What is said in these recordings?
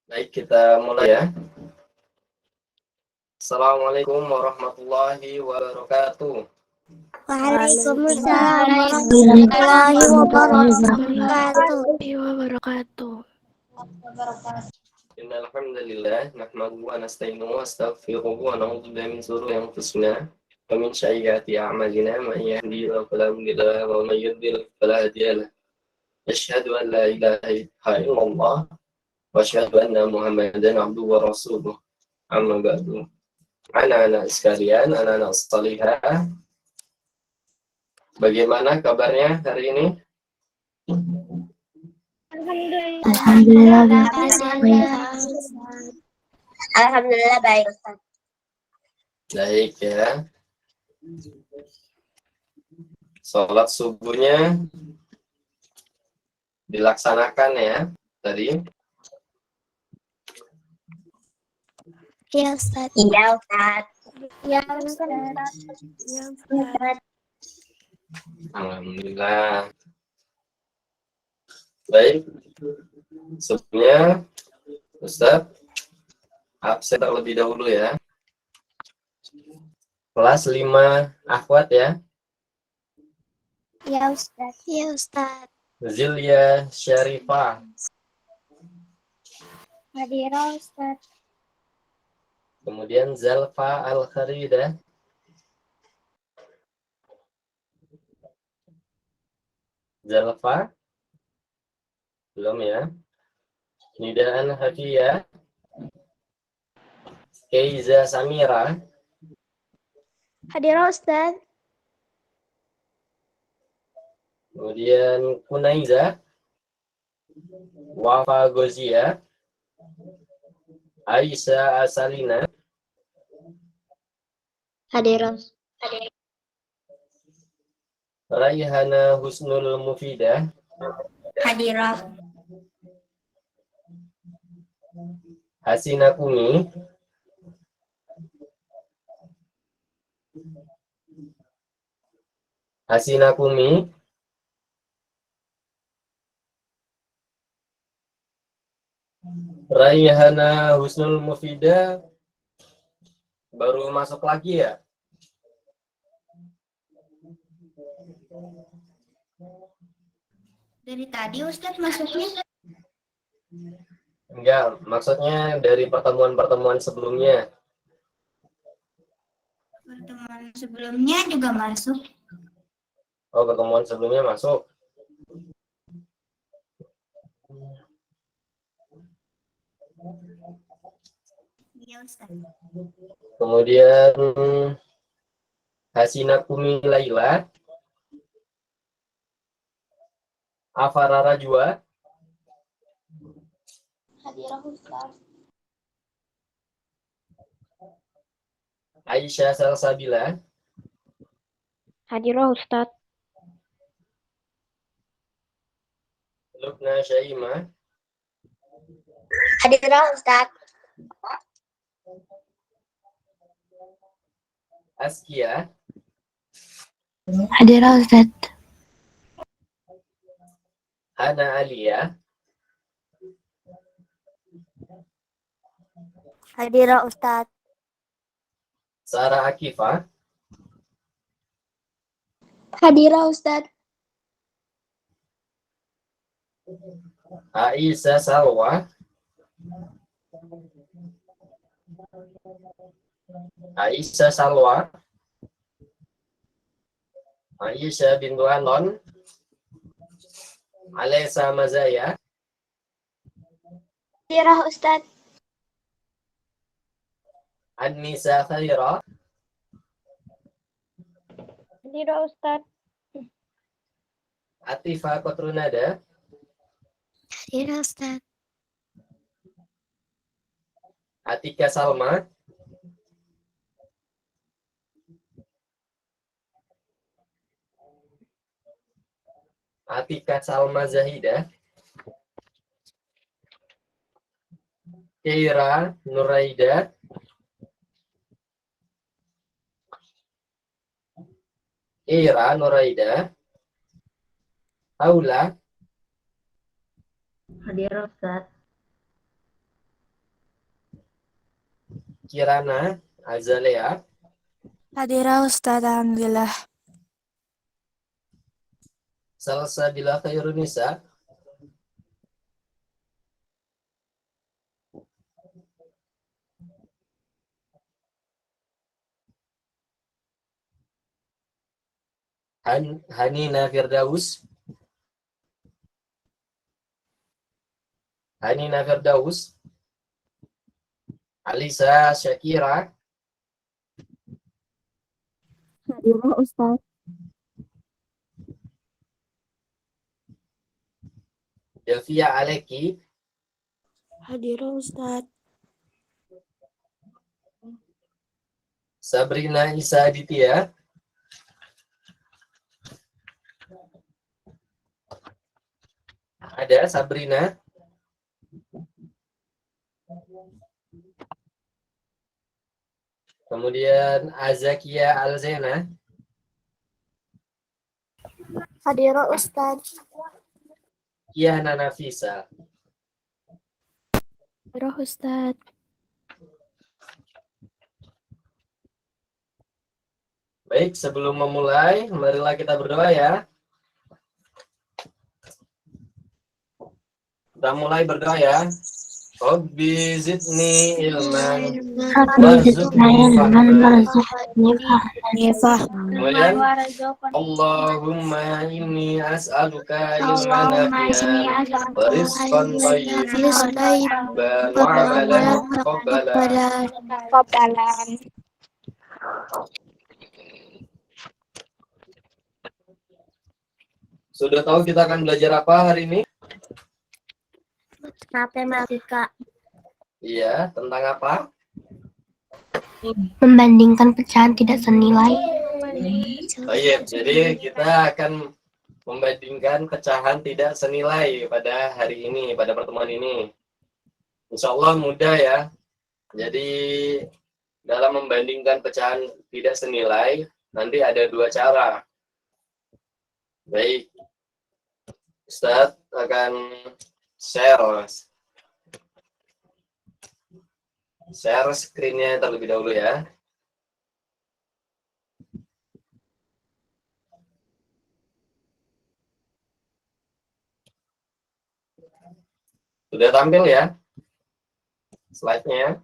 Baik, kita mulai ya. Assalamualaikum warahmatullahi wabarakatuh. Waalaikumsalam warahmatullahi wabarakatuh. Innal hamdalillah nahmaduhu wa nasta'inuhu wa nastaghfiruhu wa na'udzu billahi min shururi anfusina wa min sayyiati a'malina man yahdihillahu fala mudilla lahu wa man yudlil fala hadiya lahu. Asyhadu an la ilaha illallah wa asyhadu anna Muhammadan abduhu wa rasuluh. Amma ba'du. Anak-anak sekalian, anak-anak salihah, bagaimana kabarnya hari ini? Alhamdulillah baik. Baik ya. Sholat subuhnya dilaksanakan ya tadi. Ya Ustaz. Iya Ustaz. Ya Ustaz. Ya Ustaz. Alhamdulillah. Baik. Sebelumnya Ustaz absen terlebih dahulu ya. Kelas 5 akhwat ya. Ya Ustaz. Ya Ustaz. Zilya Syarifah. Hadirah Ustaz. Kemudian Zalfa Al-Kharidah. Zalfa. Belum ya. Nidaan Hafiyah. Keiza Samira. Hadirah Ustaz. Kemudian Kunaiza. Wafa Gozia. Aisyah Asalina. Hadirah. Raihana Husnul Mufidah. Hadirah. Hasina Kumi. Hasina Kumi. Raihana Husnul Mufidah baru masuk lagi ya? Dari tadi Ustaz masuknya? Enggak, maksudnya dari pertemuan-pertemuan sebelumnya. Pertemuan sebelumnya juga masuk. Oh, pertemuan sebelumnya masuk. Iya Ustaz. Kemudian Hasina Kumi Laila. Afara Rajwa. Hadirah Ustaz. Aisyah Salsabila. Hadirah Ustaz. Lubna Syaimah. Hadirah Ustaz. Askia. Hadirah Ustaz. Hana Alia. Hadirah Ustaz. Sarah Akifah. Hadirah Ustaz. Aisyah Salwa. Aisyah Salwa. Aisyah bintu Anon. Alesa Mazaya. Hadirah Ustaz. Anissa Khaira. Hadirah Ustaz. Atifa Kotrunada. Hadirah Ustaz. Atika Salma. Atika Salma Zahida. Keira Nuraida. Keira Nuraida. Aula. Hadirah Ustaz. Kirana, Azalea. Hadirah Ustaz, alhamdulillah. Salsabila Khairunisa. Hanina Firdaus. Hanina Firdaus. Alisa Syakira. Hadirah Ustaz. Delvia Aleki. Hadirah Ustaz. Sabrina Isa Aditya. Ada Sabrina. Kemudian Azakia Alzena. Hadirah Ustaz. Kiana Nafisa. Hadirah Ustaz. Baik, sebelum memulai, marilah kita berdoa ya. Kita mulai berdoa ya. Rabbi zidni ilman warzuqni fahman. Kemudian Allahumma inni as'aluka ilman nafi'an wa rizqan thayyiban wa amalan muqabbalan. Sudah tahu kita akan belajar apa hari ini? Matematika. Iya, tentang apa? Membandingkan pecahan tidak senilai. Baik, jadi kita akan membandingkan pecahan tidak senilai pada hari ini, pada pertemuan ini. Insya Allah mudah ya. Jadi dalam membandingkan pecahan tidak senilai, nanti ada dua cara. Baik, Ustadz akan share screen-nya terlebih dahulu ya. Sudah tampil ya slide-nya?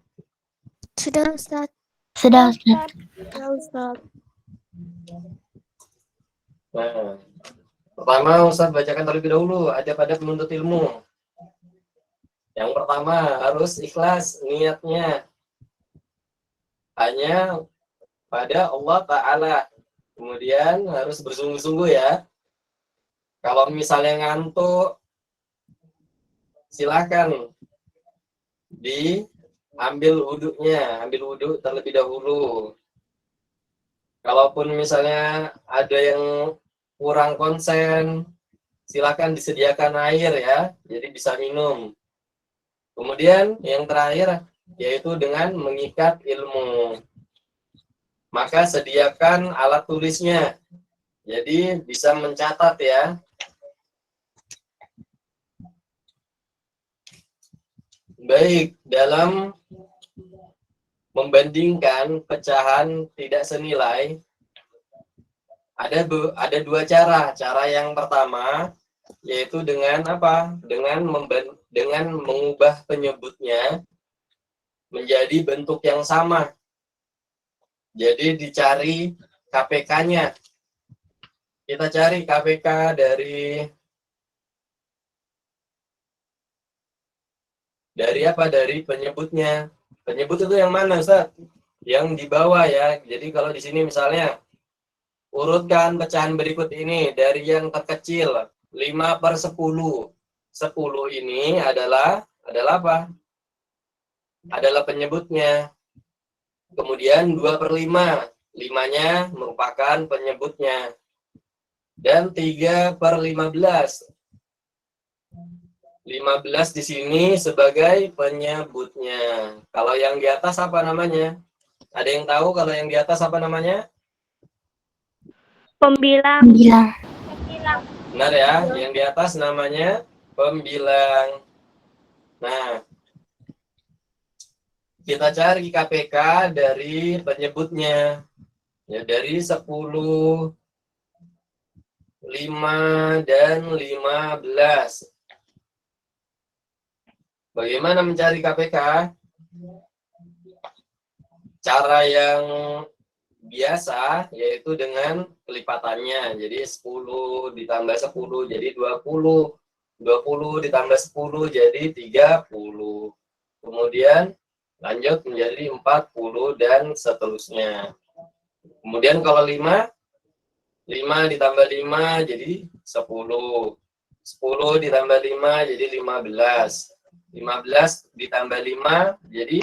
Sudah Ustaz. Sudah Ustaz. Ya Ustaz. Nah, pertama Ustadz bacakan terlebih dahulu ada pada penuntut ilmu. Yang pertama harus ikhlas niatnya hanya pada Allah Ta'ala. Kemudian harus bersungguh-sungguh ya. Kalau misalnya ngantuk, silakan diambil wudhunya, ambil wudhu terlebih dahulu. Kalaupun misalnya ada yang kurang konsen, silakan disediakan air ya, jadi bisa minum. Kemudian yang terakhir yaitu dengan mengikat ilmu. Maka sediakan alat tulisnya. Jadi bisa mencatat ya. Baik, dalam membandingkan pecahan tidak senilai ada dua cara. Cara yang pertama yaitu dengan apa? Dengan mengubah penyebutnya menjadi bentuk yang sama. Jadi dicari KPK-nya. Kita cari KPK dari apa? Dari penyebutnya. Penyebut itu yang mana, Ustaz? Yang di bawah ya. Jadi kalau di sini misalnya urutkan pecahan berikut ini dari yang terkecil 5/10. 10 ini adalah apa? Adalah penyebutnya. Kemudian 2/5. 5-nya merupakan penyebutnya. Dan 3/15. 15 di sini sebagai penyebutnya. Kalau yang di atas apa namanya? Ada yang tahu kalau yang di atas apa namanya? Pembilang. Benar ya, yang di atas namanya pembilang. Nah, kita cari KPK dari penyebutnya. Ya, dari 10, 5, dan 15. Bagaimana mencari KPK? Cara yang biasa yaitu dengan kelipatannya. Jadi 10 ditambah 10 jadi 20. 20 ditambah 10 jadi 30. Kemudian lanjut menjadi 40 dan seterusnya. Kemudian kalau 5 ditambah 5 jadi 10. 10 ditambah 5 jadi 15. 15 ditambah 5 jadi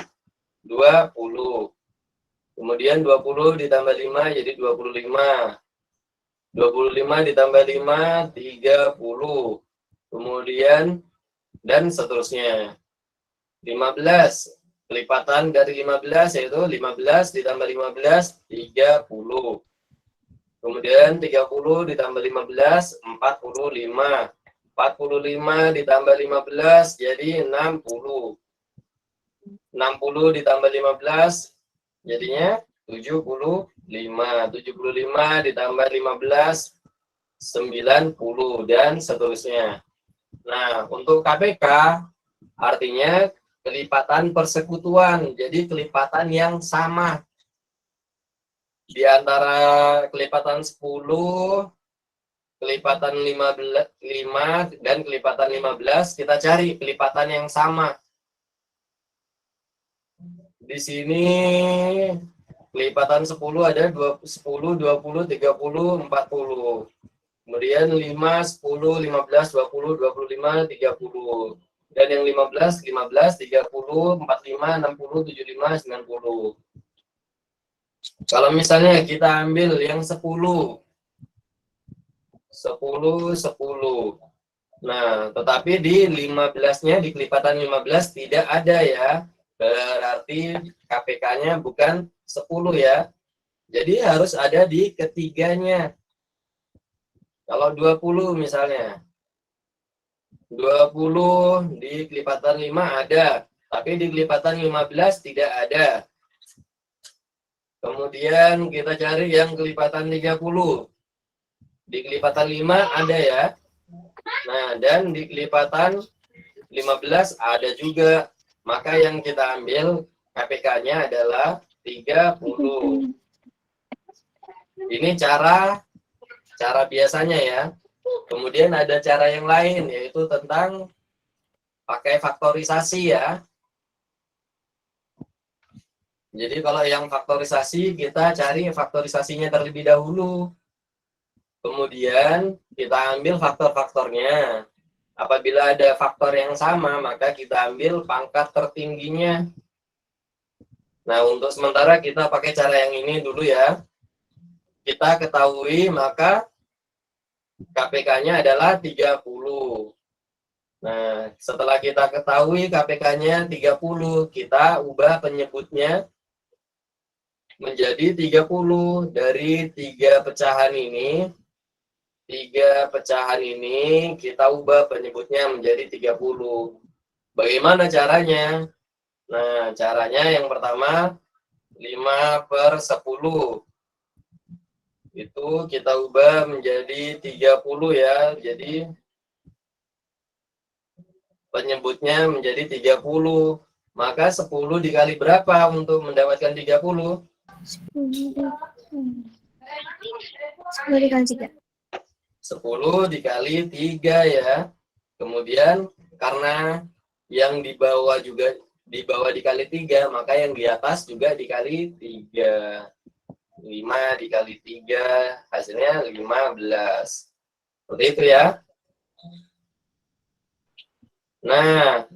20. Kemudian 20 ditambah 5 jadi 25. 25 ditambah 5, 30. Kemudian, dan seterusnya. 15. Kelipatan dari 15 yaitu 15 ditambah 15, 30. Kemudian 30 ditambah 15, 45. 45 ditambah 15 jadi 60. 60 ditambah 15 jadinya 75. 75 ditambah 15, 90 dan seterusnya. Nah, untuk KPK artinya kelipatan persekutuan. Jadi kelipatan yang sama. Di antara kelipatan 10, kelipatan 5 dan kelipatan 15 kita cari kelipatan yang sama. Di sini kelipatan 10 ada 10, 20, 30, 40. Kemudian 5, 10, 15, 20, 25, 30. Dan yang 15, 15, 30, 45, 60, 75, 90. Kalau misalnya kita ambil yang 10, 10. Nah, tetapi di 15-nya, di kelipatan 15 tidak ada ya. Berarti KPK-nya bukan 10 ya. Jadi harus ada di ketiganya. Kalau 20 misalnya. 20 di kelipatan 5 ada. Tapi di kelipatan 15 tidak ada. Kemudian kita cari yang kelipatan 30. Di kelipatan 5 ada ya. Nah, dan di kelipatan 15 ada juga. Maka yang kita ambil KPK-nya adalah 30. Ini cara biasanya ya. Kemudian ada cara yang lain, yaitu tentang pakai faktorisasi ya. Jadi kalau yang faktorisasi, kita cari faktorisasinya terlebih dahulu. Kemudian kita ambil faktor-faktornya. Apabila ada faktor yang sama, maka kita ambil pangkat tertingginya. Nah, untuk sementara kita pakai cara yang ini dulu ya. Kita ketahui, maka KPK-nya adalah 30. Nah, setelah kita ketahui KPK-nya 30, kita ubah penyebutnya menjadi 30. Dari 3 pecahan ini, 3 pecahan ini kita ubah penyebutnya menjadi 30. Bagaimana caranya? Nah, caranya yang pertama 5/10. Itu kita ubah menjadi 30 ya. Jadi penyebutnya menjadi 30. Maka 10 dikali berapa untuk mendapatkan 30? 10 dikali 3. 10 dikali 3 ya. Kemudian karena yang di bawah juga dikali 3, maka yang di atas juga dikali 3. 5 dikali 3 hasilnya 15. Seperti itu ya. Nah,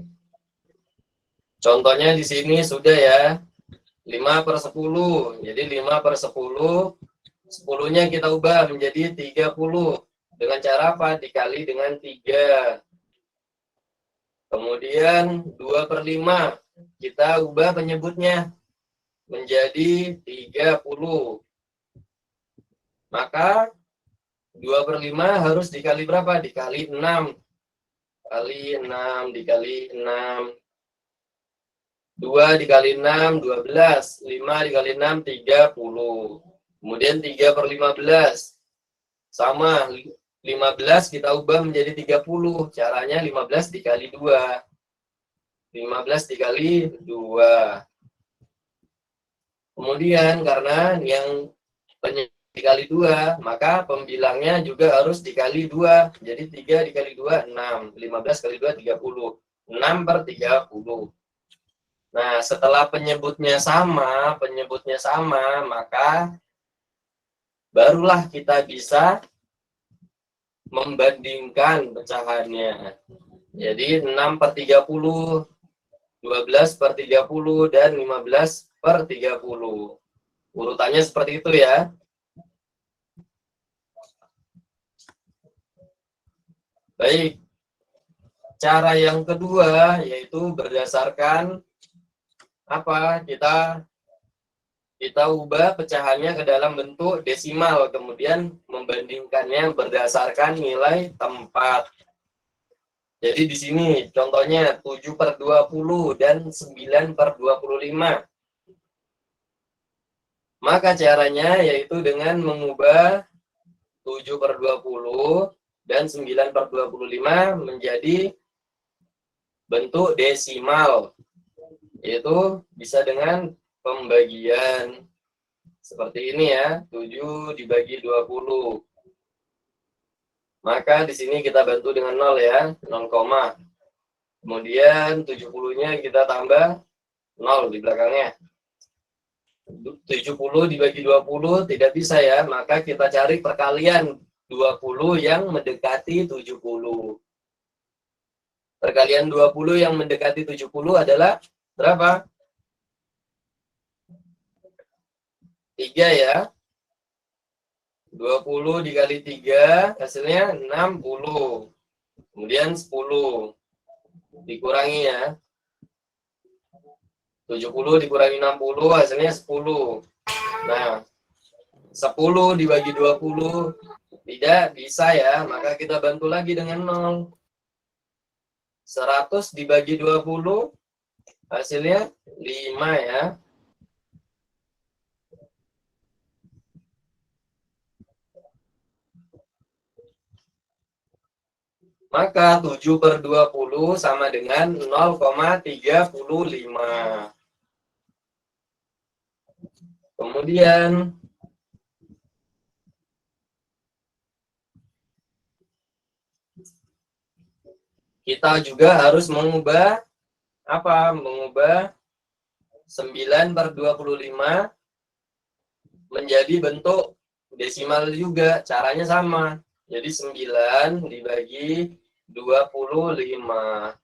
contohnya di sini sudah ya. 5/10. Jadi 5/10, 10-nya kita ubah menjadi 30. Dengan cara apa? Dikali dengan 3. Kemudian 2/5. Kita ubah penyebutnya menjadi 30. Maka 2/5 harus dikali berapa? Dikali 6. Kali 6 dikali 6. 2 dikali 6, 12. 5 dikali 6, 30. Kemudian 3 per 15. Sama, 15 kita ubah menjadi 30. Caranya 15 dikali 2. 15 dikali 2. Kemudian karena yang dikali 2, maka pembilangnya juga harus dikali 2. Jadi 3 dikali 2, 6. 15 kali 2, 30. 6 per 30. Nah, setelah penyebutnya sama, maka barulah kita bisa membandingkan pecahannya. Jadi 6 per 30, 12 per 30, dan 15 per 30. Urutannya seperti itu ya. Baik. Cara yang kedua yaitu berdasarkan apa? Kita ubah pecahannya ke dalam bentuk desimal, kemudian membandingkannya berdasarkan nilai tempat. Jadi di sini contohnya 7 per 20 dan 9 per 25. Maka caranya yaitu dengan mengubah 7 per 20 dan 9 per 25 menjadi bentuk desimal. Yaitu bisa dengan pembagian seperti ini ya, 7 dibagi 20. Maka di sini kita bantu dengan 0 ya, 0, kemudian 70-nya kita tambah 0 di belakangnya. 70 dibagi 20 tidak bisa ya, maka kita cari perkalian 20 yang mendekati 70. Perkalian 20 yang mendekati 70 adalah berapa? 3 ya. 20 dikali 3 hasilnya 60. Kemudian 10 dikurangi ya. 70 dikurangi 60 hasilnya 10. Nah, 10 dibagi 20 tidak bisa ya, maka kita bantu lagi dengan 0. 100 dibagi 20 hasilnya 5 ya. Maka 7 per 20 sama dengan 0,35. Kemudian kita juga harus mengubah apa? Mengubah 9 per 25 menjadi bentuk desimal juga. Caranya sama. Jadi 9 dibagi 25.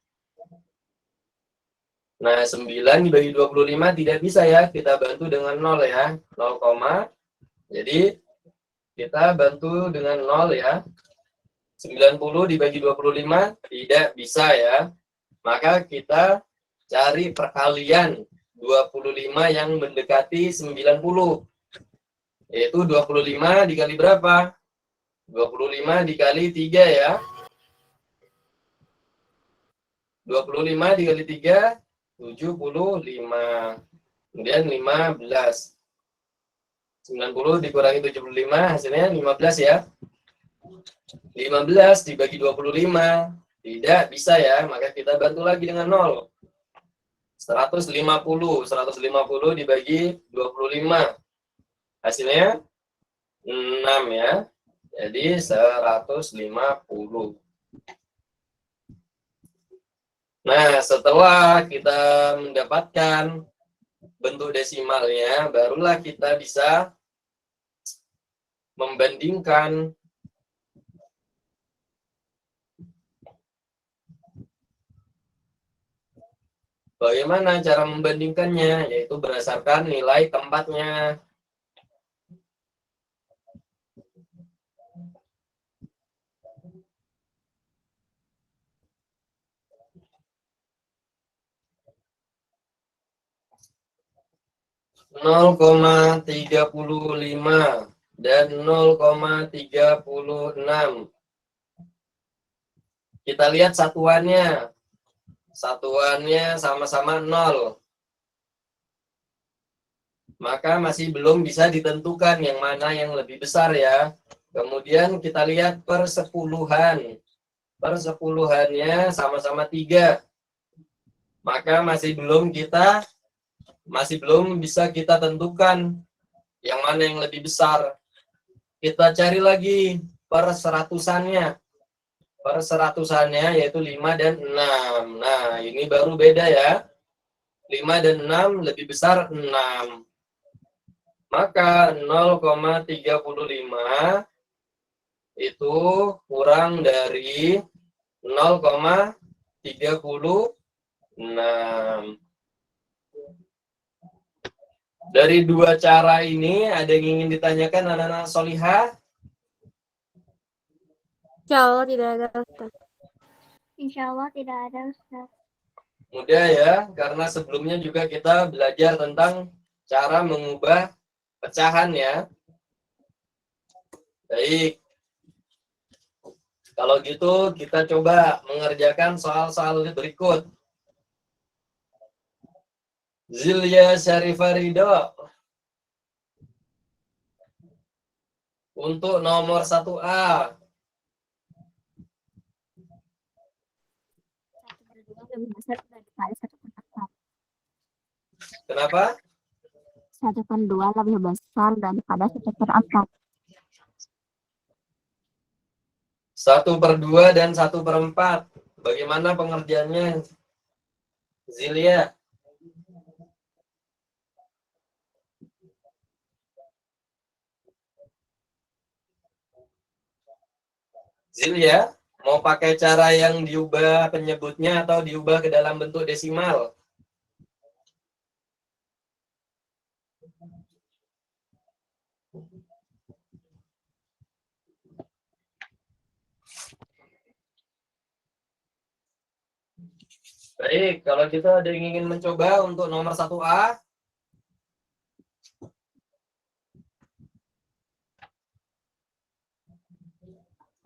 Nah, 9 dibagi 25 tidak bisa ya. Kita bantu dengan 0 ya. 0, jadi kita bantu dengan 0 ya. 90 dibagi 25 tidak bisa ya. Maka kita cari perkalian 25 yang mendekati 90. Yaitu 25 dikali berapa? 25 dikali 3 ya. 25 dikali 3, 75. Kemudian 15. 90 dikurangi 75 hasilnya 15 ya. 15 dibagi 25 tidak bisa ya, maka kita bantu lagi dengan 0. 150 dibagi 25 hasilnya 6 ya. Jadi 150. Nah, setelah kita mendapatkan bentuk desimalnya, barulah kita bisa membandingkan. Bagaimana cara membandingkannya? Yaitu berdasarkan nilai tempatnya. (0,35) dan 0,36. Kita lihat satuannya. Satuannya sama-sama 0. maka masih belum bisa ditentukan yang mana yang lebih besar ya. Kemudian kita lihat persepuluhan. Persepuluhannya sama-sama 3. Maka masih belum bisa kita tentukan yang mana yang lebih besar. Kita cari lagi perseratusannya. Perseratusannya yaitu 5 dan 6. Nah, ini baru beda ya. 5 dan 6 lebih besar 6. Maka 0,35 itu kurang dari 0,36. Dari dua cara ini, ada yang ingin ditanyakan anak-anak solihah? Insya Allah tidak ada Ustaz. Insya Allah tidak ada Ustaz. Mudah ya, karena sebelumnya juga kita belajar tentang cara mengubah pecahan ya. Baik. Kalau gitu kita coba mengerjakan soal-soal berikut. Zilya Syarifarido. Untuk nomor 1A. 1/2 lebih besar daripada 1/4. Kenapa? 1/2 lebih besar daripada 1/4. 1/2 dan 1/4. Bagaimana pengerjaannya, Zilya? Zilya, mau pakai cara yang diubah penyebutnya atau diubah ke dalam bentuk desimal? Baik, kalau kita ada yang ingin mencoba untuk nomor 1A.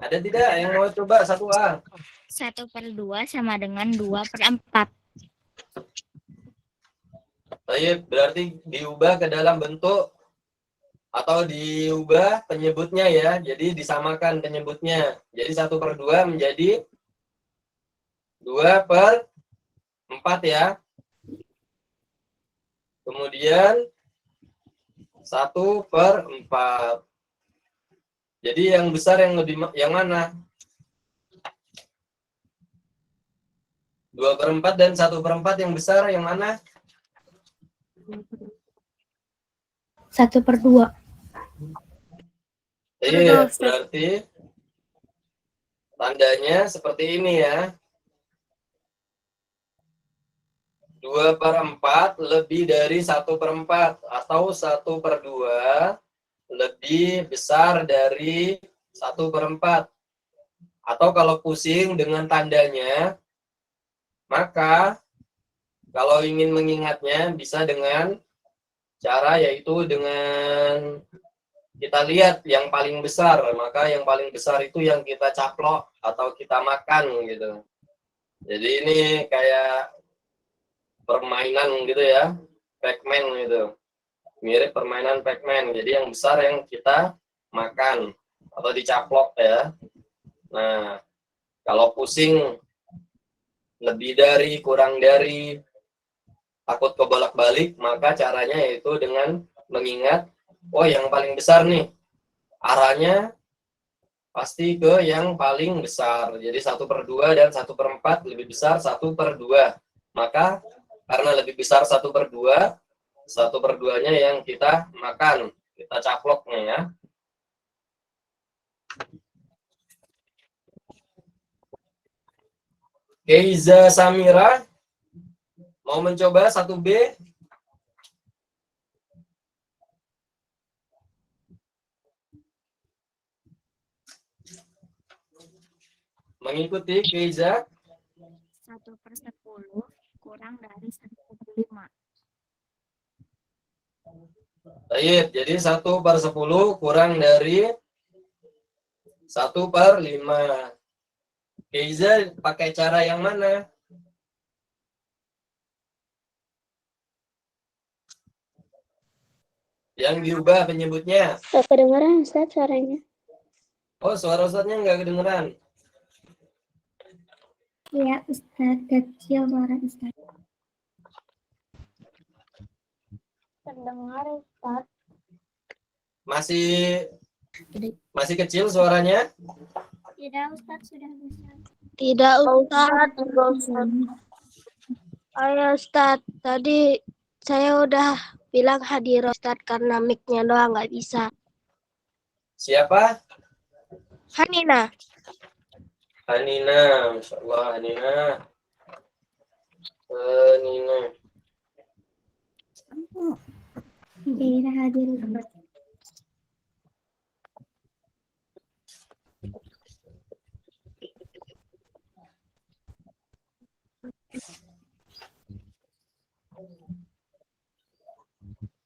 Ada tidak yang mau coba 1A? 1/2 sama dengan 2/4. Baik, berarti diubah ke dalam bentuk atau diubah penyebutnya ya. Jadi disamakan penyebutnya. Jadi 1/2 menjadi 2/4 ya. Kemudian 1/4. Jadi yang besar yang mana? 2/4 dan 1/4 yang besar yang mana? 1/2. Iya, berarti tandanya seperti ini ya. 2/4 lebih dari 1/4 atau 1/2 lebih besar dari 1/4. Atau kalau pusing dengan tandanya, maka kalau ingin mengingatnya bisa dengan cara yaitu dengan kita lihat yang paling besar, maka yang paling besar itu yang kita caplok atau kita makan gitu. Jadi ini kayak permainan gitu ya, Pac-Man gitu. Mirip permainan Pac-Man. Jadi yang besar yang kita makan atau dicaplok ya. Nah, kalau pusing lebih dari, kurang dari, takut kebolak-balik, maka caranya yaitu dengan mengingat, oh yang paling besar nih, arahnya pasti ke yang paling besar. Jadi 1/2 dan 1/4 lebih besar 1/2. Maka karena lebih besar 1/2, 1/2-nya yang kita makan, kita caploknya ya. Keiza Samira, mau mencoba 1B? Mengikuti Keiza? 1/10 kurang dari 1/5. Baik, jadi 1/10 kurang dari 1/5. Keiza pakai cara yang mana? Yang diubah penyebutnya. Gak kedengeran Ustaz suaranya. Oh, suara Ustadznya nggak kedengeran. Iya, Ustaz, kecil suara Ustaz. Terdengar Ustaz. Masih kecil suaranya? Tidak, Ustaz, sudah besar. Tidak Ustaz. Ayo Ustaz, tadi saya udah bilang hadir Ustaz karena mic-nya doang nggak bisa. Siapa? Hanina. Hanina, Masya Allah, Hanina. Hanina. Tidak hadir.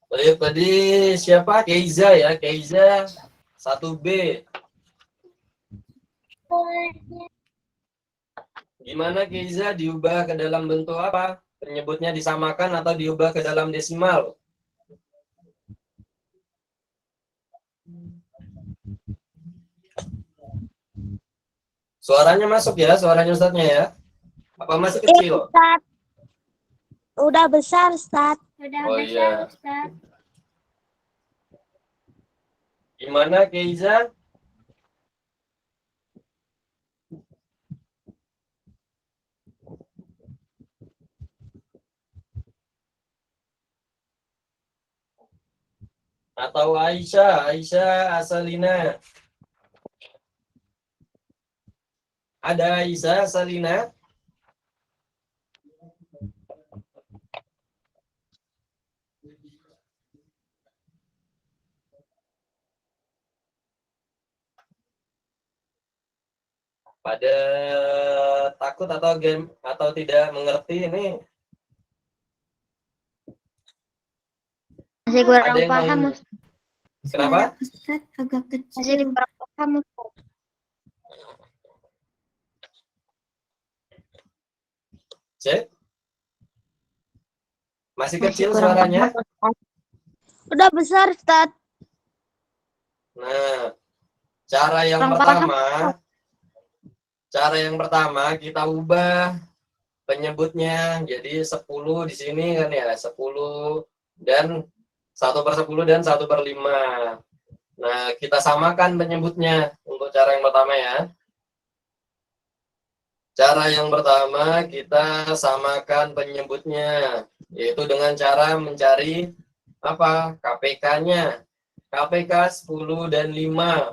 Baik, tadi siapa? Keiza ya, Keiza 1B. Gimana Keiza diubah ke dalam bentuk apa? Penyebutnya disamakan atau diubah ke dalam desimal? Suaranya masuk ya, suaranya Ustadznya ya? Apa masih kecil? Ustaz. Udah besar Ustaz. Sudah Oh besar, iya. Ustaz. Gimana Keiza? Atau Aisyah Asalina. Ada Aisyah Asalina? Pada takut atau game atau tidak mengerti ini? Masih Ada kurang yang paham mau- Ustaz. Kenapa? Suara Ustaz agak Masih kecil. kurang paham Ustaz. Cek. Masih Masih kecil kurang suaranya? paham Ustaz. Udah besar Ustaz. Nah, cara yang Kurang cara yang pertama kita ubah penyebutnya jadi 10 di sini kan ya, 10 dan 1/10 dan 1/5. Nah, kita samakan penyebutnya untuk cara yang pertama ya. Cara yang pertama kita samakan penyebutnya, yaitu dengan cara mencari apa? KPK-nya. KPK 10 dan 5.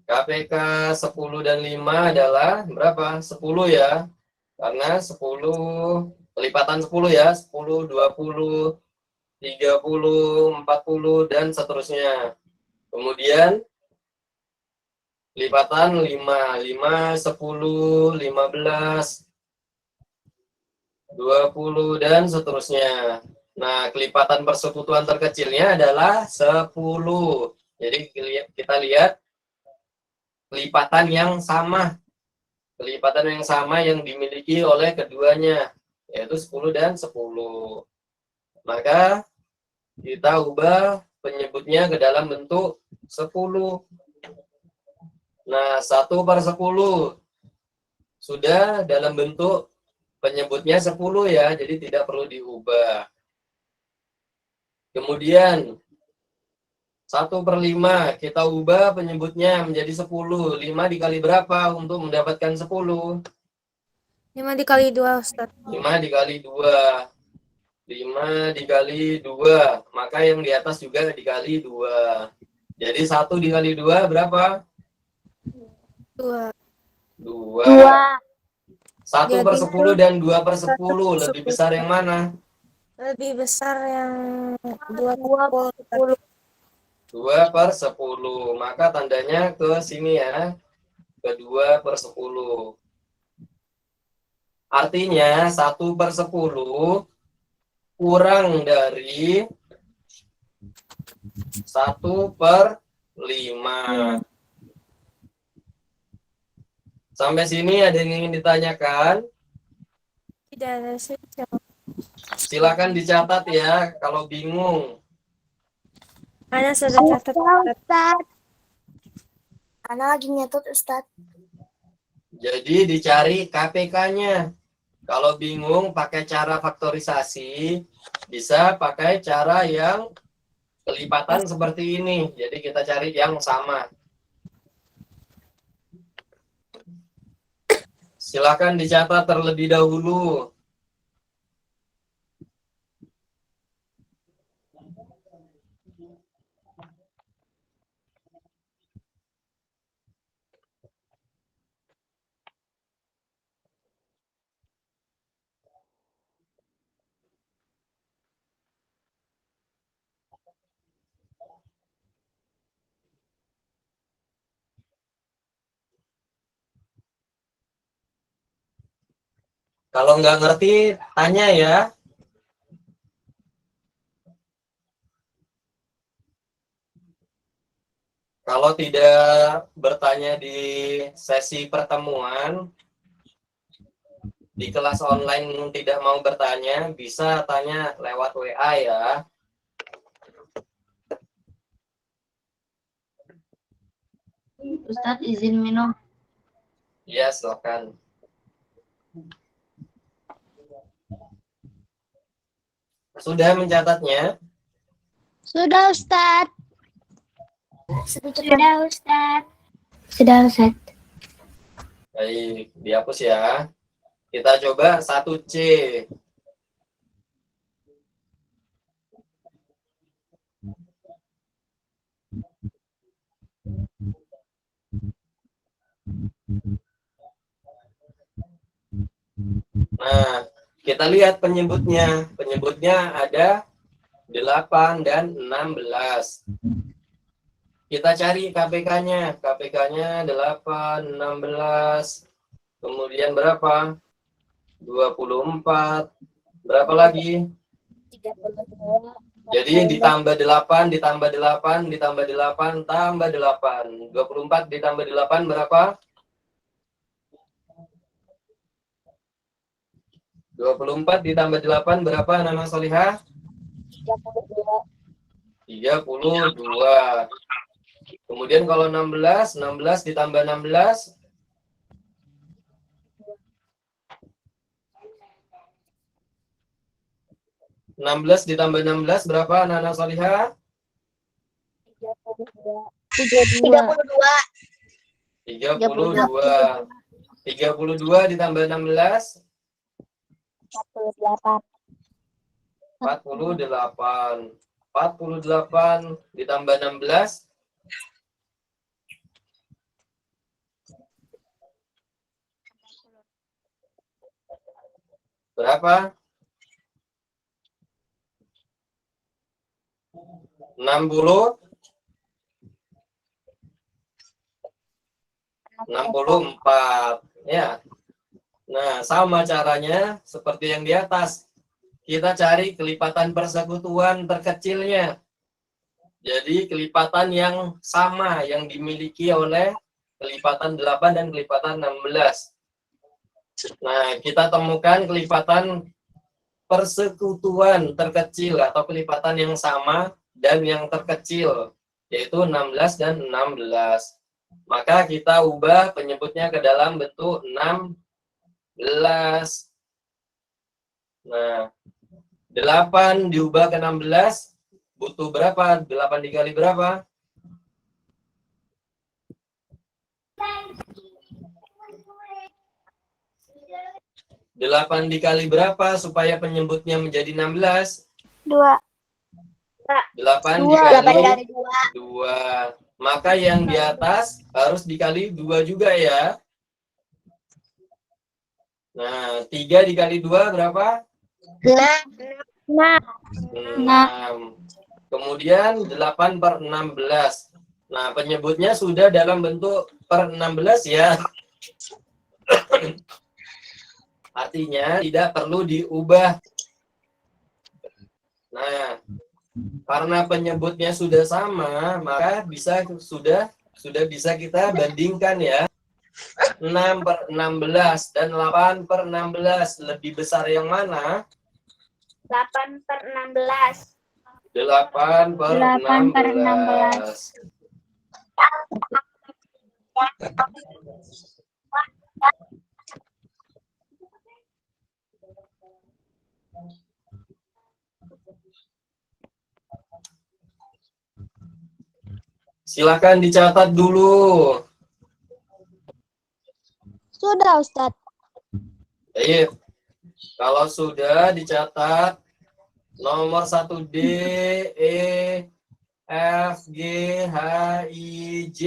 KPK 10 dan 5 adalah berapa? 10 ya. Karena 10 pelipatan 10 ya, 10, 20, 30, 40 dan seterusnya. Kemudian lipatan 5, 5, 10, 15, 20 dan seterusnya. Nah, kelipatan persekutuan terkecilnya adalah 10. Jadi kita lihat kelipatan yang sama. Kelipatan yang sama yang dimiliki oleh keduanya, yaitu 10 dan 10. Maka kita ubah penyebutnya ke dalam bentuk 10. Nah, 1/10 sudah dalam bentuk penyebutnya 10 ya, jadi tidak perlu diubah. Kemudian 1/5 kita ubah penyebutnya menjadi 10. 5 dikali berapa untuk mendapatkan 10? 5 dikali 2 Ustaz. 5 dikali 2. 5 dikali 2. Maka yang di atas juga dikali 2. Jadi 1 dikali 2 berapa? 2. 2. 1/10 Jadi, dan 2/10 lebih besar yang mana? lebih besar yang 20. 2/10. Maka tandanya ke sini ya. Ke 2/10. Artinya 1/10 kurang dari 1/5. Sampai sini ada yang ingin ditanyakan? Tidak ada sih. Silakan dicatat ya kalau bingung. Ana sudah catat. Ustaz. Ana lagi nyatet Ustaz. Jadi dicari KPK-nya. Kalau bingung pakai cara faktorisasi, bisa pakai cara yang kelipatan seperti ini. Jadi kita cari yang sama. Silakan dicatat terlebih dahulu. Kalau nggak ngerti, tanya ya. Kalau tidak bertanya di sesi pertemuan, di kelas online tidak mau bertanya, bisa tanya lewat WA ya. Ustadz izin minum. Ya, silakan. Sudah mencatatnya? Sudah Ustaz. Sudah Ustaz. Sudah Ustaz. Baik, dihapus ya. Kita coba 1C. Nah, kita lihat penyebutnya. Penyebutnya ada 8 dan 16. Kita cari KPK-nya. KPK-nya 8, 16. Kemudian berapa? 24. Berapa lagi? 32. Jadi ditambah 8, ditambah 8, ditambah 8, tambah 8. 24 ditambah 8 berapa? 24 ditambah 8 berapa, Nana Solihah? 32. 32. Kemudian kalau 16, 16 ditambah 16. 16 ditambah 16 berapa, Nana Solihah? 32. 32. 32 ditambah 16. 48. 48. 48 ditambah 16. Berapa? 60. 64. Ya. Nah, sama caranya seperti yang di atas. Kita cari kelipatan persekutuan terkecilnya. Jadi kelipatan yang sama yang dimiliki oleh kelipatan 8 dan kelipatan 16. Nah, kita temukan kelipatan persekutuan terkecil atau kelipatan yang sama dan yang terkecil, yaitu 16 dan 16. Maka kita ubah penyebutnya ke dalam bentuk 16. Nah, 8 diubah ke 16, butuh berapa? 8 dikali berapa? 8 dikali berapa supaya penyebutnya menjadi 16? 2. 8 dikali 2. Maka yang di atas harus dikali 2 juga ya. Nah, 3 dikali 2 berapa? 6. Kemudian 8 per 16. Nah, penyebutnya sudah dalam bentuk per 16 ya. Artinya tidak perlu diubah. Nah, karena penyebutnya sudah sama, maka sudah bisa kita bandingkan ya. 6 per 16 dan 8 per 16 lebih besar yang mana? 8/16. 8/16. Silakan dicatat dulu. Sudah, Ustadz. Baik. Kalau sudah dicatat nomor 1D, E, F, G, H, I, J.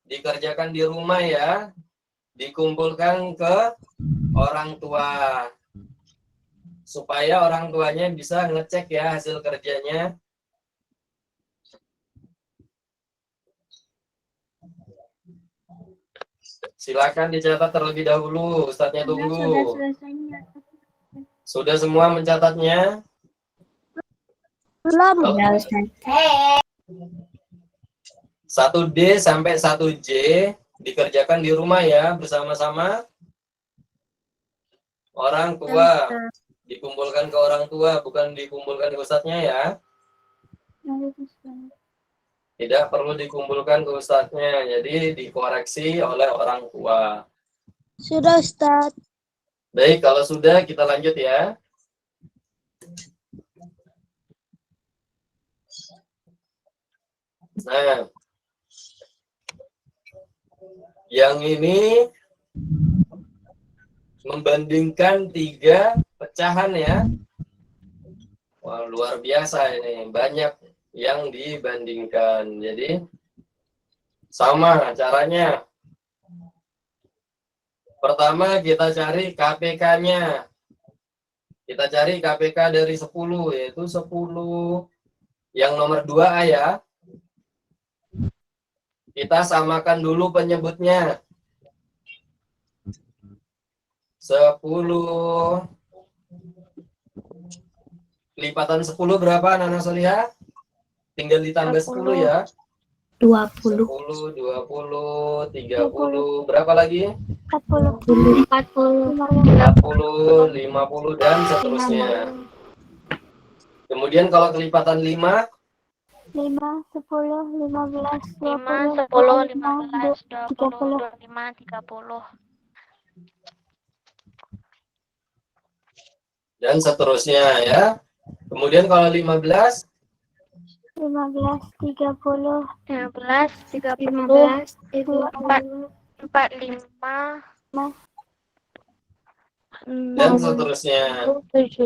Dikerjakan di rumah ya. Dikumpulkan ke orang tua. Supaya orang tuanya bisa ngecek ya hasil kerjanya. Silakan dicatat terlebih dahulu. Ustadznya tunggu. Sudah semua mencatatnya? Belum. Sudah, Ustaz. 1D sampai 1J dikerjakan di rumah ya bersama-sama orang tua. Dikumpulkan ke orang tua, bukan dikumpulkan ke ustadznya ya. Tidak perlu dikumpulkan ke ustadznya, jadi dikoreksi oleh orang tua. Sudah, Ustadz. Baik, kalau sudah kita lanjut ya. Nah, yang ini membandingkan 3 pecahan ya. Wah, luar biasa ini, banyak yang dibandingkan. Jadi sama caranya. Pertama kita cari KPK-nya. Kita cari KPK dari 10, yaitu 10 yang nomor 2A ya. Kita samakan dulu penyebutnya. 10 lipatan 10 berapa Nana Solia? Tinggal ditambah 10 ya. 20. 10, 20, 30, berapa lagi? 40. 40. 40, 50, dan seterusnya. Kemudian kalau kelipatan 5, 5, 10, 15, 5, 10, 15, 20, 25, 30. dan seterusnya ya. Kemudian kalau 15, 15, 30, 15, 30, 15, 45, dan seterusnya.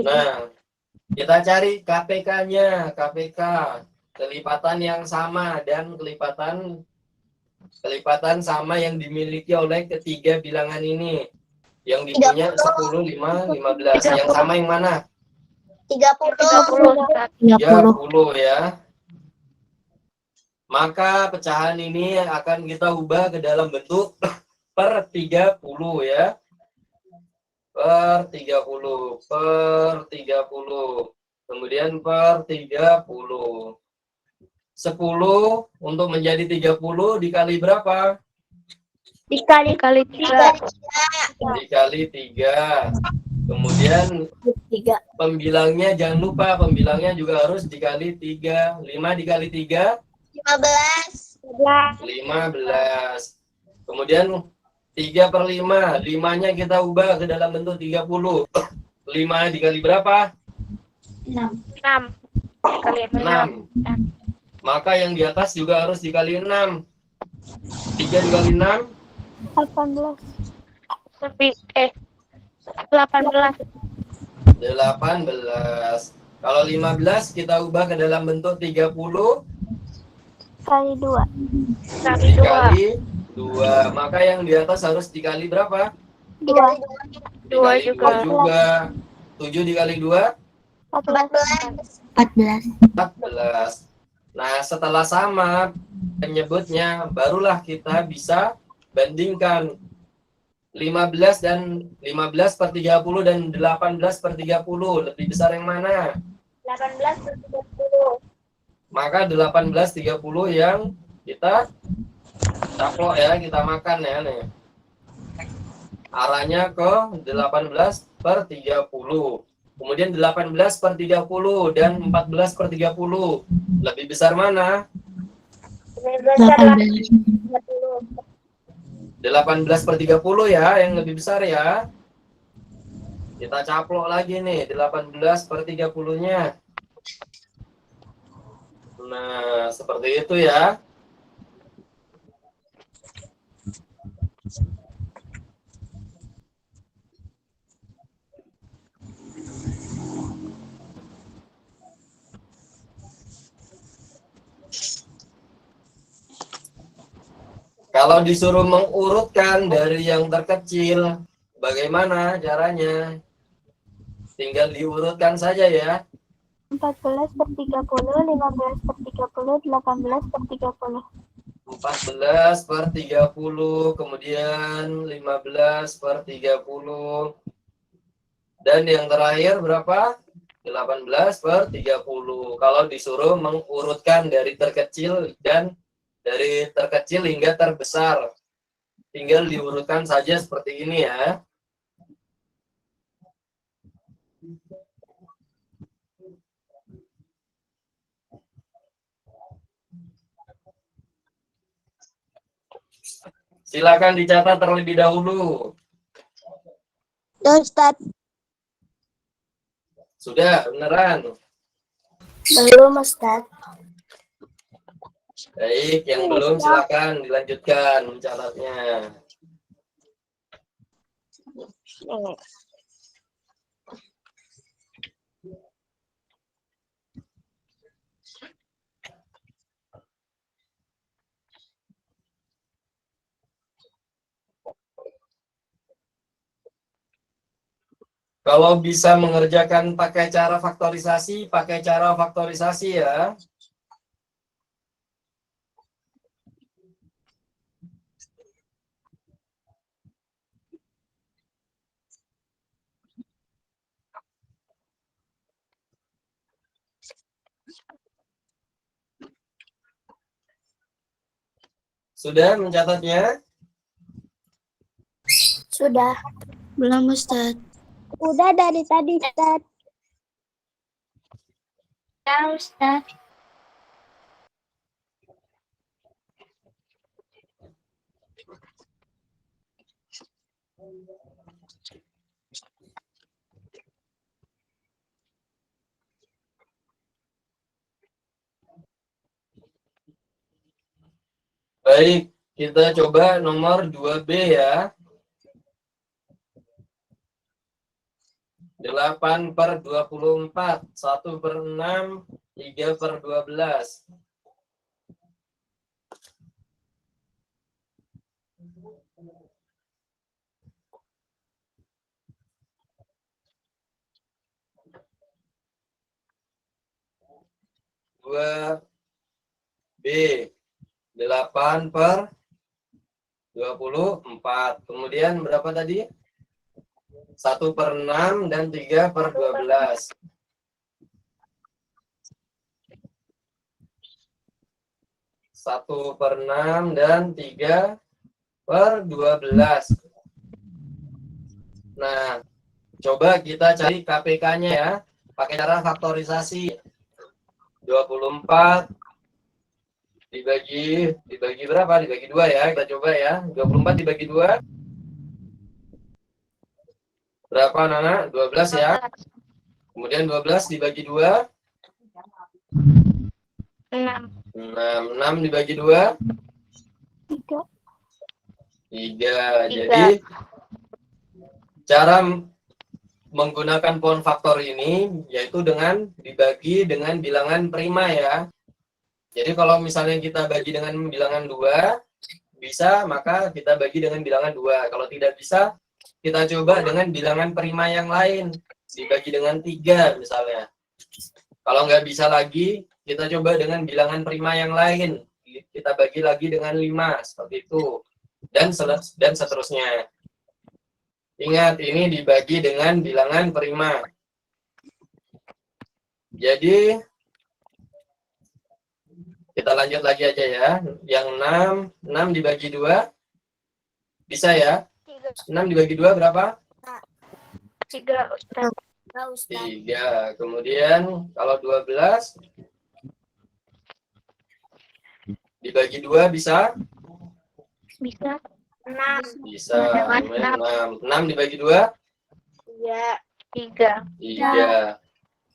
Nah, kita cari KPK-nya, KPK kelipatan yang sama dan kelipatan sama yang dimiliki oleh ketiga bilangan ini. Yang dipunya 10, 5, 15. Yang sama yang mana? 30, 30 ya. Maka pecahan ini akan kita ubah ke dalam bentuk per 30 ya. Per 30, per 30. Kemudian per 30. 10 untuk menjadi 30 dikali berapa? dikali 3. Dikali 3. Kemudian 3. pembilangnya jangan lupa, pembilangnya juga harus dikali 3. 5 dikali 3? 15. Kemudian 3/5. 5-nya kita ubah ke dalam bentuk 30. 5 dikali berapa? 6. 6 kali 6. 6. Maka yang di atas juga harus dikali 6. 3 dikali 6? 18. 18. 18. Kalau 15 kita ubah ke dalam bentuk 30 Kali 2. Kali 2. dikali 2. Maka yang di atas harus dikali berapa? 2. Dikali 2 juga. juga. 7 dikali 2? 14. 14. Nah, setelah sama penyebutnya, barulah kita bisa bandingkan 15 per 30 dan 18 per 30. Lebih besar yang mana? 18 per 30. Maka 18, 30 yang kita caplok ya, kita makan ya nih. Arahnya ke 18 per 30. Kemudian 18 per 30 dan 14 per 30. Lebih besar mana? Lebih besar 18 per 30 ya, yang lebih besar ya. Kita caplok lagi nih, 18 per 30-nya. Nah, seperti itu ya. Kalau disuruh mengurutkan dari yang terkecil, bagaimana caranya? Tinggal diurutkan saja ya. 14 per 30, 15 per 30, 18 per 30. 14 per 30, kemudian 15 per 30. Dan yang terakhir berapa? 18 per 30. Kalau disuruh mengurutkan dari terkecil dan dari terkecil hingga terbesar. Tinggal diurutkan saja seperti ini ya. Silakan dicatat terlebih dahulu. Ustadz. Sudah, beneran. Belum, Ustaz. Baik, yang belum silakan dilanjutkan mencatatnya. Kalau bisa mengerjakan pakai cara faktorisasi ya. Sudah mencatatnya? Sudah. Belum Ustadz. Udah dari tadi Ustadz. Ya, Ustaz. Baik, kita coba nomor 2B ya. 8 per 24, 1 per 6, 3 per 12. Dua B 8 per 24. Kemudian berapa tadi? 1 per 6 dan 3 per 12. 1 per 6 dan 3 per 12. Nah, coba kita cari KPK-nya ya. Pakai cara faktorisasi. 24 dibagi berapa? Dibagi 2 ya. Kita coba ya. 24 dibagi 2. Berapa, Nana? 12 ya. Kemudian 12 dibagi 2. 6. 6 dibagi 2. 3. 3. Jadi cara menggunakan pohon faktor ini yaitu dengan dibagi dengan bilangan prima ya. Jadi kalau misalnya kita bagi dengan bilangan 2 bisa, maka kita bagi dengan bilangan 2. Kalau tidak bisa, kita coba dengan bilangan prima yang lain, dibagi dengan 3 misalnya. Kalau nggak bisa lagi, kita coba dengan bilangan prima yang lain, kita bagi lagi dengan 5 seperti itu, dan seterusnya. Ingat, ini dibagi dengan bilangan prima. Jadi kita lanjut lagi aja ya. Yang 6 dibagi 2 bisa ya? 6 dibagi 2 berapa? 3, Ustaz. 3. Kemudian kalau 12 dibagi 2 bisa? Bisa. Bisa. Kemudian 6. 6 dibagi 2? 3. 3.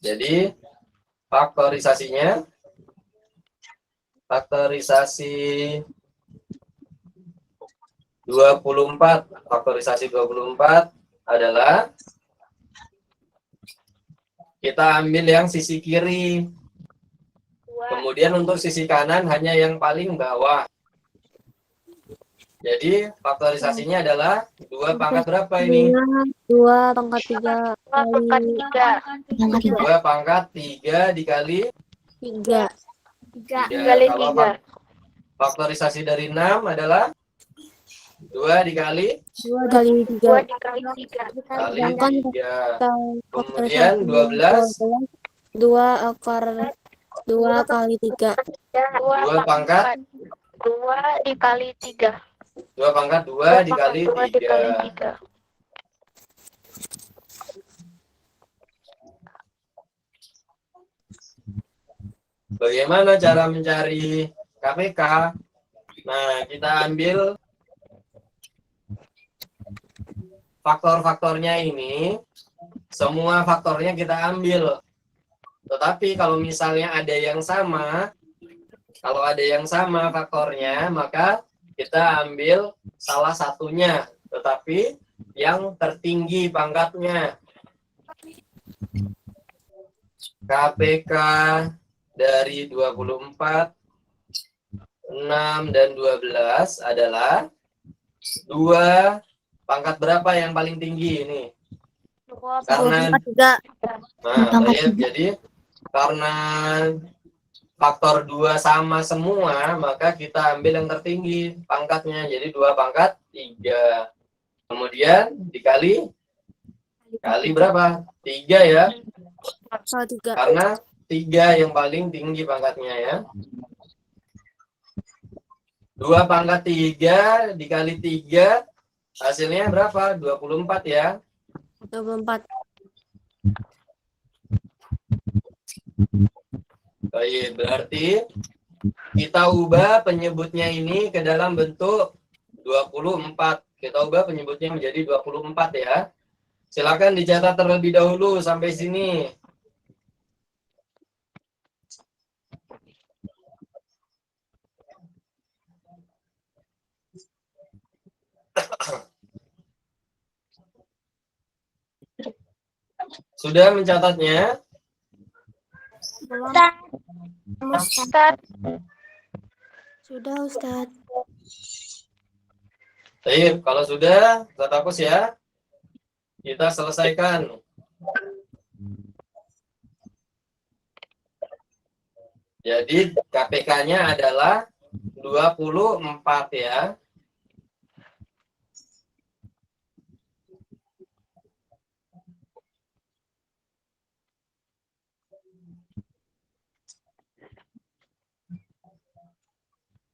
Jadi faktorisasinya, faktorisasi 24. Faktorisasi 24 adalah kita ambil yang sisi kiri. Kemudian untuk sisi kanan hanya yang paling bawah. Jadi faktorisasinya adalah 2 pangkat berapa ini? 2 pangkat 3 pangkat 3. 2 pangkat 3 dikali 3. 3. Kali Kalau 3. faktorisasi dari 6 adalah 2 dikali 2 kali 2 3. dikali 3. kali Sedangkan 3. faktorisasi Kemudian 12 2 akar 2 kali 3. 2 pangkat 2 dikali 3. 2 pangkat 2 dikali 2 dikali 3. 3. Bagaimana cara mencari KPK? Nah, kita ambil faktor-faktornya ini, semua faktornya kita ambil. Tetapi kalau misalnya ada yang sama, kalau ada yang sama faktornya, maka kita ambil salah satunya, tetapi yang tertinggi pangkatnya. KPK dari 24, 6, dan 12 adalah 2 pangkat berapa yang paling tinggi ini? 2 Karena baik, jadi karena faktor 2 sama semua, maka kita ambil yang tertinggi pangkatnya. Jadi 2 pangkat 3. Kemudian dikali berapa? 3 ya. Karena 3 yang paling tinggi pangkatnya ya. 2 pangkat 3 dikali 3 hasilnya berapa? 24 ya. 24. Baik, berarti kita ubah penyebutnya ini ke dalam bentuk 24. Kita ubah penyebutnya menjadi 24 ya. Silakan dicatat terlebih dahulu sampai sini. Sudah mencatatnya? Ustaz. Sudah, Ustaz. Baik, kalau sudah, Ustaz hapus ya. Kita selesaikan. Jadi KPK-nya adalah 24 ya.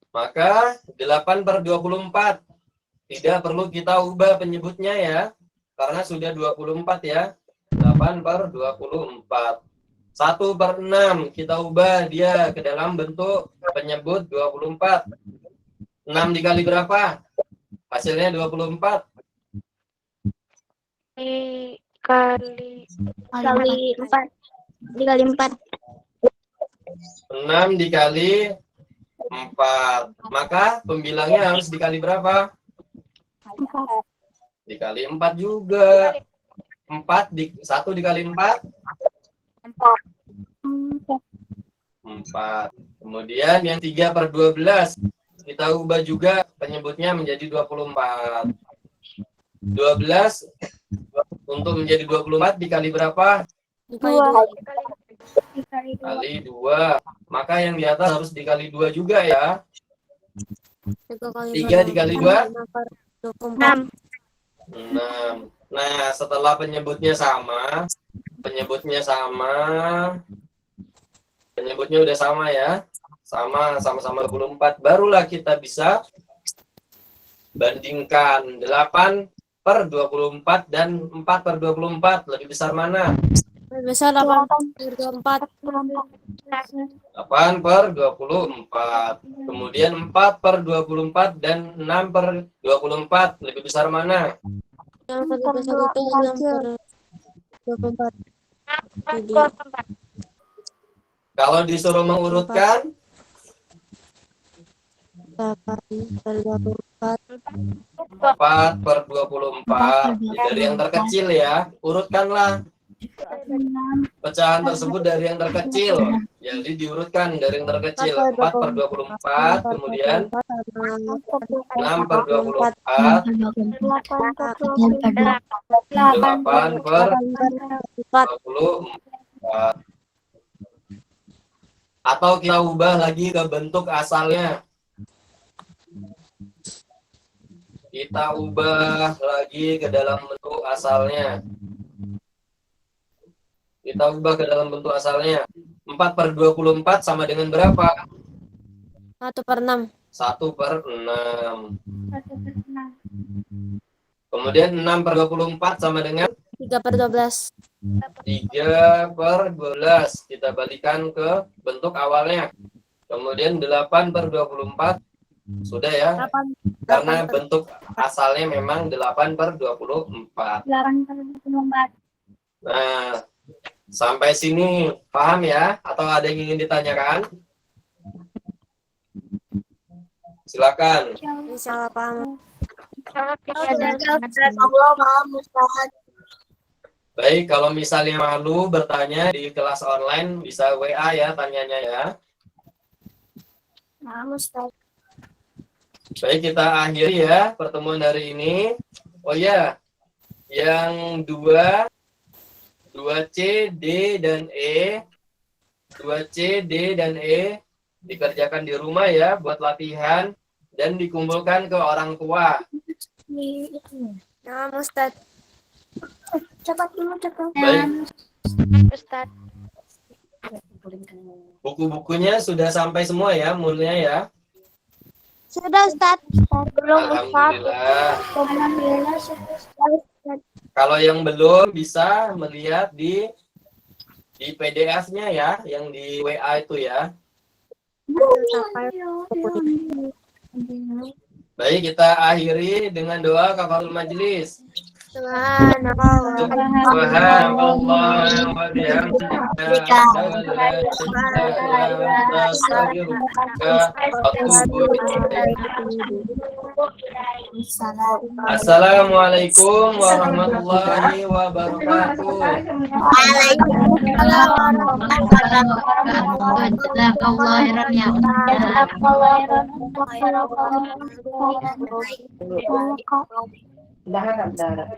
Maka 8/24 tidak perlu kita ubah penyebutnya ya, karena sudah 24 ya. 8/24. 1/6 kita ubah dia ke dalam bentuk penyebut 24. 6 dikali berapa? Hasilnya 24. Dikali 4. Dikali 4. 6 dikali 4. Maka pembilangnya harus dikali berapa? 4. Dikali 4 juga. 1 dikali 4? 4. Kemudian yang 3/12 kita ubah juga penyebutnya menjadi 24. 12 untuk menjadi 24 dikali berapa? Kali 2. Maka yang di atas harus dikali 2 juga ya. 3 dikali 2? 6. 6. Nah, setelah penyebutnya udah sama ya. Sama-sama 24. Barulah kita bisa bandingkan 8/24 per 24 dan 4 per 24. Lebih besar mana? Lebih besar 8/24. 8 per 24. Kemudian 4 per 24 dan 6 per 24. Lebih besar mana? Yang lebih besar itu 6/24. Jadi Kalau disuruh mengurutkan, 8/24. 4 per 24. Dari yang terkecil ya. Urutkanlah pecahan tersebut dari yang terkecil. Jadi diurutkan dari yang terkecil. 4 per 24. Kemudian 6 per 24. 8 per 24. Atau kita ubah lagi ke bentuk asalnya. Kita ubah lagi ke dalam bentuk asalnya. Kita ubah ke dalam bentuk asalnya. 4 per 24 sama dengan berapa? 1/6. 1 per 6. Kemudian 6 per 24 sama dengan 3/12. 3 per 12. Kita balikan ke bentuk awalnya. Kemudian 8 per 24. Sudah ya. Karena bentuk asalnya memang 8 per 24. Nah, sampai sini paham ya? Atau ada yang ingin ditanyakan? Silakan. Insyaallah paham. Baik, kalau misalnya malu bertanya di kelas online bisa WA ya tanyanya ya. Baik, kita akhiri ya pertemuan hari ini. Oh ya, yang 2C, D, dan E. 2C, D, dan E dikerjakan di rumah ya buat latihan dan dikumpulkan ke orang tua. Ya, Ustaz. Baik, Ustaz. buku-bukunya sudah sampai semua ya, mulnya ya. Sudah, Ustaz. Alhamdulillah. Kalau yang belum bisa melihat di PDF-nya ya, yang di WA itu ya. Baik, kita akhiri dengan doa kafaratul majlis. Subhanallah. Subhanallah wa bihamdika asyhadu an la ilaha illa anta astaghfiruka wa atubu ilaik. Assalamualaikum warahmatullahi wabarakatuh. Waalaikumsalam.